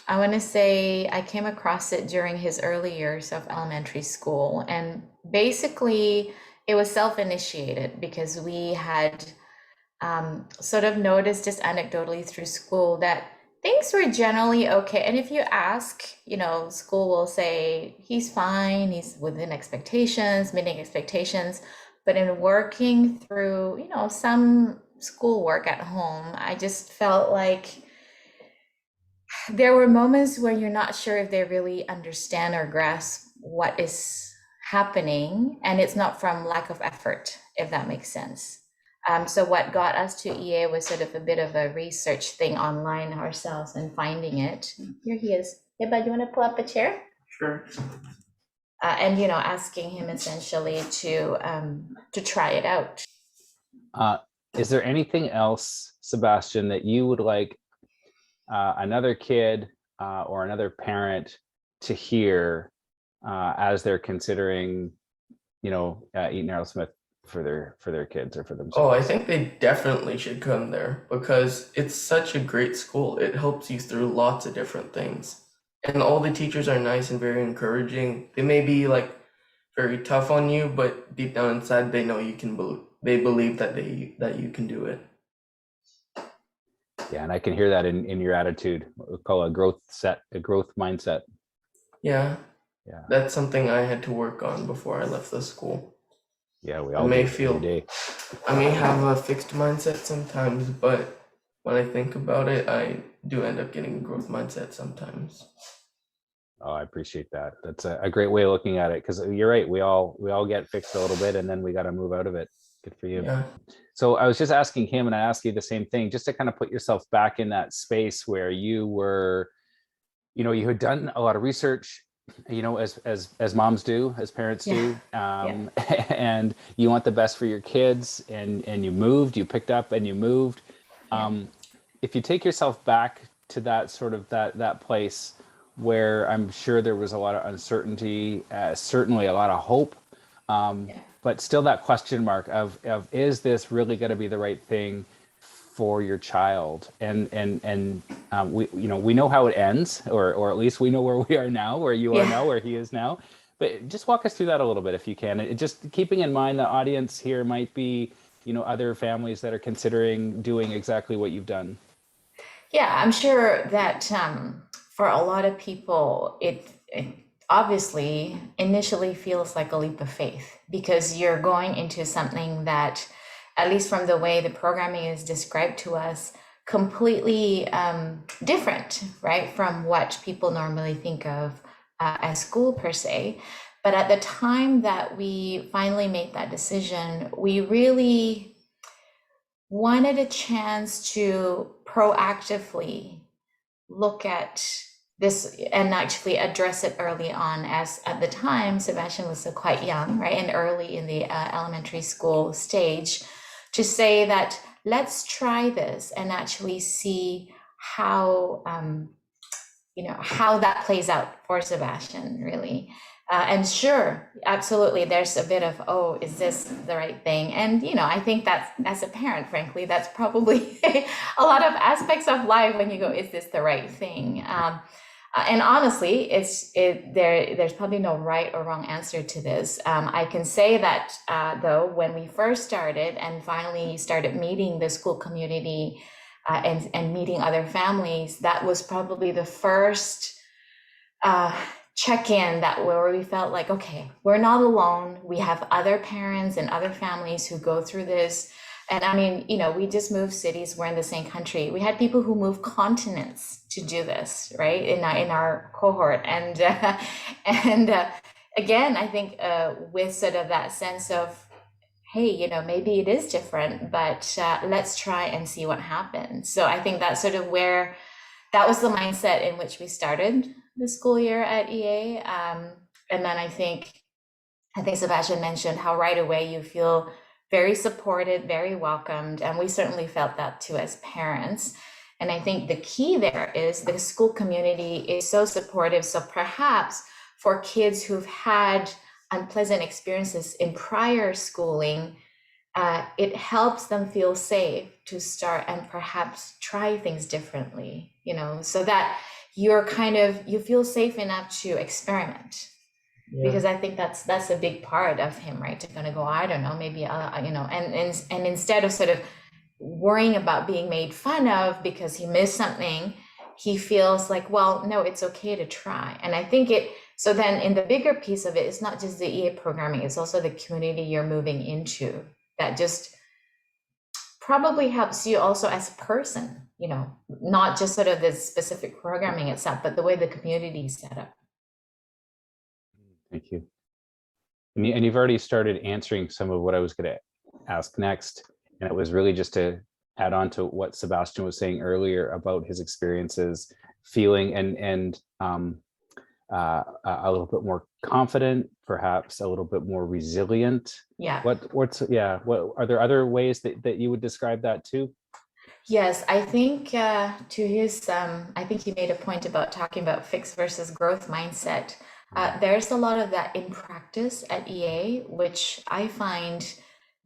I want to say I came across it during his early years of elementary school. And basically, it was self-initiated because we had sort of noticed just anecdotally through school that things were generally okay. And if you ask, school will say he's fine, he's within expectations, meeting expectations. But in working through, some schoolwork at home, I just felt like there were moments where you're not sure if they really understand or grasp what is happening, and it's not from lack of effort, if that makes sense. So what got us to EA was sort of a bit of a research thing online ourselves and finding it. Here he is. Hey, bud, you want to pull up a chair? Sure. And asking him essentially to try it out. Is there anything else, Sebastian, that you would like another kid or another parent to hear as they're considering, Eaton Arrowsmith for their kids or for themselves? Oh, I think they definitely should come there because it's such a great school. It helps you through lots of different things. And all the teachers are nice and very encouraging. They may be like very tough on you, but deep down inside they know you can they believe that you can do it. Yeah, and I can hear that in your attitude. What we call a growth mindset. Yeah. Yeah. That's something I had to work on before I left the school. Yeah, we all may do feel every day. I may have a fixed mindset sometimes, but when I think about it, I do end up getting a growth mindset sometimes. Oh, I appreciate that. That's a great way of looking at it, because you're right. We all get fixed a little bit, and then we got to move out of it. Good for you. Yeah. So I was just asking him, and I asked you the same thing, just to kind of put yourself back in that space where you were, you had done a lot of research, as moms do, as parents do, and you want the best for your kids, and you picked up and you moved. If you take yourself back to that sort of that place where I'm sure there was a lot of uncertainty, certainly a lot of hope, but still that question mark of is this really going to be the right thing for your child? And we know how it ends, or at least we know where we are now, where you are now, where he is now. But just walk us through that a little bit if you can. And just keeping in mind the audience here might be, other families that are considering doing exactly what you've done. Yeah, I'm sure that for a lot of people, it obviously initially feels like a leap of faith because you're going into something that, at least from the way the programming is described to us, completely different, right, from what people normally think of as school per se. But at the time that we finally made that decision, we really wanted a chance to proactively look at this and actually address it early on, as at the time Sebastien was still quite young, right, and early in the elementary school stage, to say that let's try this and actually see how how that plays out for Sebastien, really. And sure, absolutely, there's a bit of, oh, is this the right thing? And, I think that's, as a parent, frankly, that's probably a lot of aspects of life when you go, is this the right thing? And honestly, there's probably no right or wrong answer to this. I can say that, though, when we first started and finally started meeting the school community and meeting other families, that was probably the first check-in where we felt like, okay, we're not alone. We have other parents and other families who go through this. And I mean, we just moved cities. We're in the same country. We had people who moved continents to do this, right, in our cohort. And again, I think with sort of that sense of, hey, maybe it is different, but let's try and see what happens. So I think that's sort of where that was the mindset in which we started the school year at EA. And then I think Sebastien mentioned how right away you feel very supported, very welcomed. And we certainly felt that too as parents. And I think the key there is the school community is so supportive. So perhaps for kids who've had unpleasant experiences in prior schooling, it helps them feel safe to start and perhaps try things differently, so that you feel safe enough to experiment. Yeah. Because I think that's a big part of him, right? To kind of go, I don't know, maybe and instead of sort of worrying about being made fun of because he missed something, he feels like, well, no, it's okay to try. And I think so then in the bigger piece of it, it's not just the EA programming, it's also the community you're moving into that just probably helps you also as a person, not just sort of the specific programming itself, but the way the community is set up. Thank you. And you've already started answering some of what I was going to ask next. And it was really just to add on to what Sebastien was saying earlier about his experiences, feeling and a little bit more confident, perhaps a little bit more resilient. Yeah. What are there other ways that you would describe that too? Yes, I think I think he made a point about talking about fixed versus growth mindset. There's a lot of that in practice at EA, which I find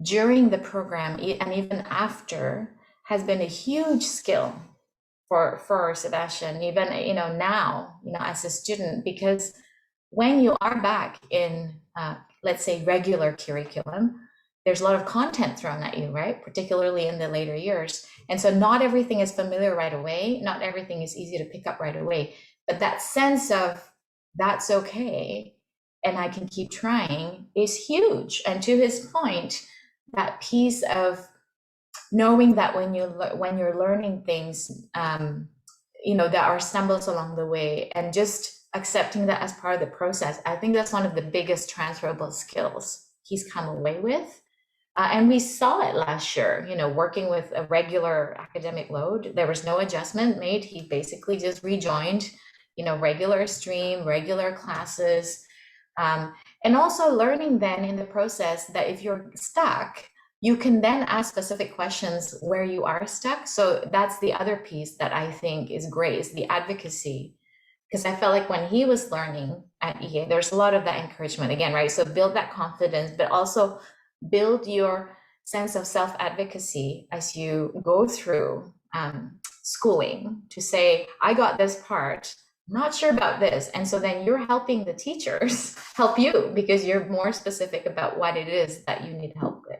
during the program and even after has been a huge skill for Sebastien, even now, as a student, because when you are back in let's say regular curriculum, there's a lot of content thrown at you, right? Particularly in the later years. And so not everything is familiar right away. Not everything is easy to pick up right away. But that sense of that's okay and I can keep trying is huge. And to his point, that piece of knowing that when you're learning things, there are stumbles along the way, and just accepting that as part of the process, I think that's one of the biggest transferable skills he's come away with. And we saw it last year, working with a regular academic load. There was no adjustment made. He basically just rejoined, regular stream, regular classes. And also learning then in the process that if you're stuck, you can then ask specific questions where you are stuck. So that's the other piece that I think is great, is the advocacy. Because I felt like when he was learning at EA, there's a lot of that encouragement again, right? So build that confidence, but also build your sense of self-advocacy as you go through schooling to say, I got this part, I'm not sure about this. And so then you're helping the teachers help you because you're more specific about what it is that you need help with.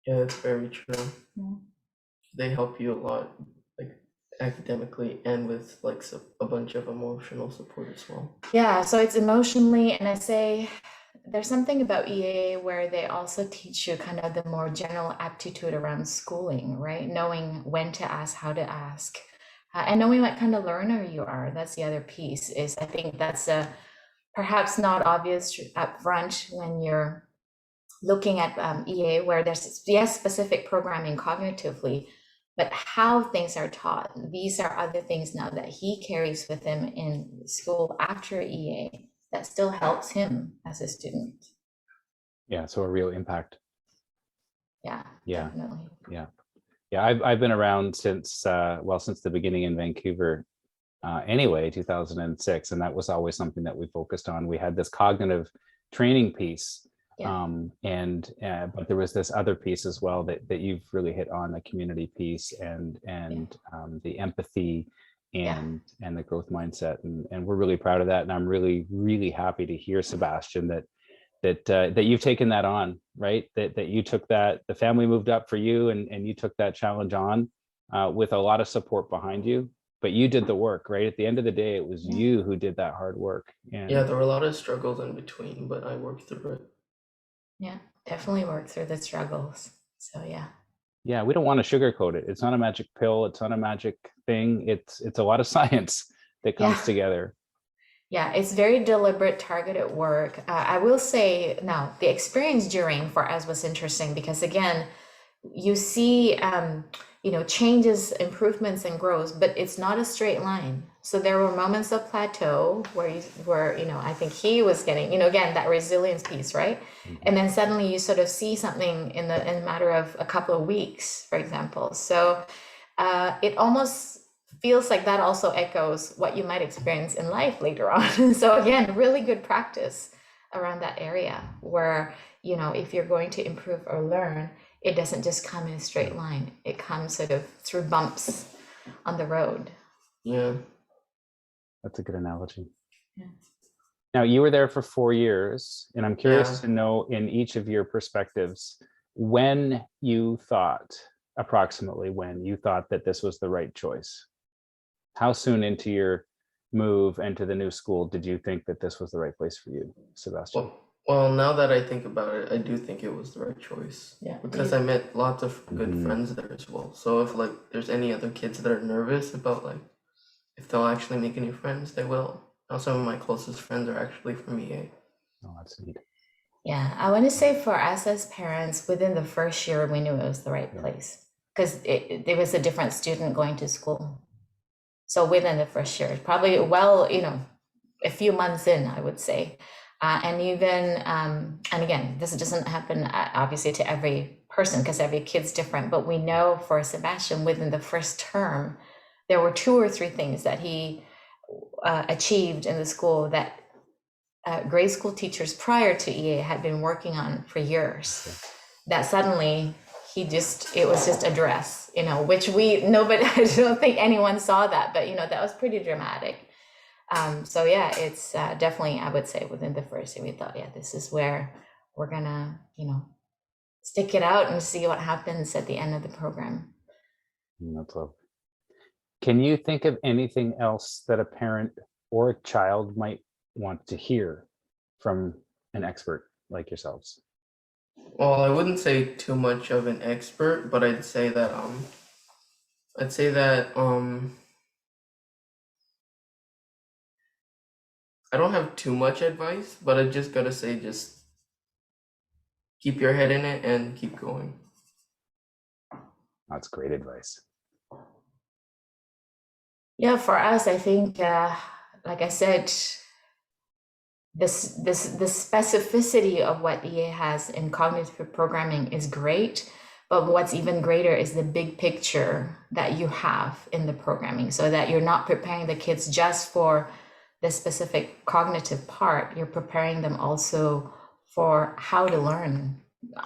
Yeah, that's very true. Yeah. They help you a lot, like academically and with like a bunch of emotional support as well. Yeah, so it's emotionally, and I say there's something about EA where they also teach you kind of the more general aptitude around schooling, right? Knowing when to ask, how to ask, and knowing what kind of learner you are. That's the other piece. Is I think that's perhaps not obvious up front when you're looking at EA, where there's specific programming cognitively, but how things are taught. These are other things now that he carries with him in school after EA that still helps him as a student. Yeah, so a real impact. Yeah, definitely. Yeah. I've been around since the beginning in Vancouver. Anyway, 2006, and that was always something that we focused on. We had this cognitive training piece, but there was this other piece as well that you've really hit on, the community piece and the empathy and the growth mindset, and we're really proud of that. And I'm really, really happy to hear, Sebastien, that you've taken that on, right? That you took that, the family moved up for you, and you took that challenge on with a lot of support behind you. But you did the work, right? At the end of the day, it was you who did that hard work. And yeah, there were a lot of struggles in between, but I worked through it. Yeah, definitely worked through the struggles. So yeah, we don't want to sugarcoat it. It's not a magic pill. It's not a magic thing. It's a lot of science that comes together. Yeah, it's very deliberate, targeted work. I will say now, the experience during for us was interesting because again, you see, changes, improvements, and growth, but it's not a straight line. So there were moments of plateau where I think he was getting, again, that resilience piece, right? Mm-hmm. And then suddenly you sort of see something in a matter of a couple of weeks, for example. So it almost feels like that also echoes what you might experience in life later on. So again, really good practice around that area where, if you're going to improve or learn, it doesn't just come in a straight line. It comes sort of through bumps on the road. Yeah, That's a good analogy. Yeah. Now, you were there for 4 years, and I'm curious Yeah. to know in each of your perspectives, when you thought, approximately when you thought that this was the right choice. How soon into your move and to the new school did you think that this was the right place for you, Sebastien? Well, now that I think about it, I do think it was the right choice. Yeah. Because I met lots of good Mhm. friends there as well. So if like there's any other kids that are nervous about like if they'll actually make any friends, they will. Now some of my closest friends are actually from EA. Oh, that's neat. Yeah, I want to say for us as parents, within the first year, we knew it was the right Yeah. place because there was a different student going to school. So within the first year, probably a few months in, I would say. And even, and again, this doesn't happen obviously to every person because every kid's different, but we know for Sebastien within the first term, there were 2 or 3 things that he achieved in the school that grade school teachers prior to EA had been working on for years. That suddenly it was just a dress, which nobody, I don't think anyone saw that, but that was pretty dramatic. So yeah, it's definitely, I would say within the first year, we thought, yeah, this is where we're gonna, stick it out and see what happens at the end of the program. That's lovely. Can you think of anything else that a parent or a child might want to hear from an expert like yourselves? Well, I wouldn't say too much of an expert, but I'd say that I don't have too much advice, but I just gotta say just keep your head in it and keep going. That's great advice. Yeah, for us, I think, like I said, the specificity of what EA has in cognitive programming is great, but what's even greater is the big picture that you have in the programming, so that you're not preparing the kids just for the specific cognitive part, you're preparing them also for how to learn.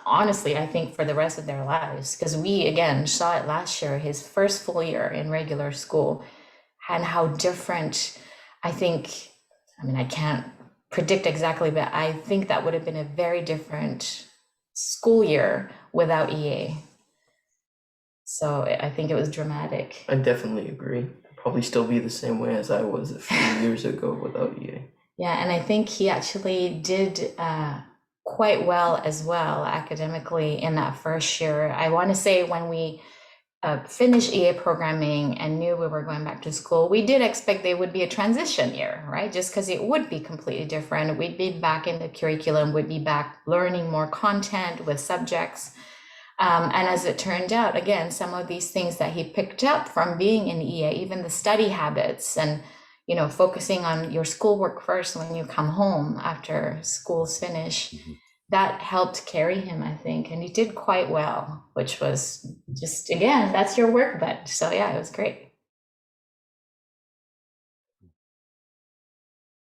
Honestly, I think for the rest of their lives, because we again saw it last year, his first full year in regular school, and how different, I can't predict exactly, but I think that would have been a very different school year without EA. So I think it was dramatic. I definitely agree. I'd probably still be the same way as I was a few years ago without EA. Yeah, and I think he actually did quite well as well academically in that first year. I want to say when we finished EA programming and knew we were going back to school, we did expect there would be a transition year, right? Just because it would be completely different. We'd be back in the curriculum, we'd be back learning more content with subjects. And as it turned out, again, some of these things that he picked up from being in EA, even the study habits and, focusing on your schoolwork first when you come home after school's finished, that helped carry him, I think. And he did quite well, which was just, again, that's your work bud. So yeah, it was great.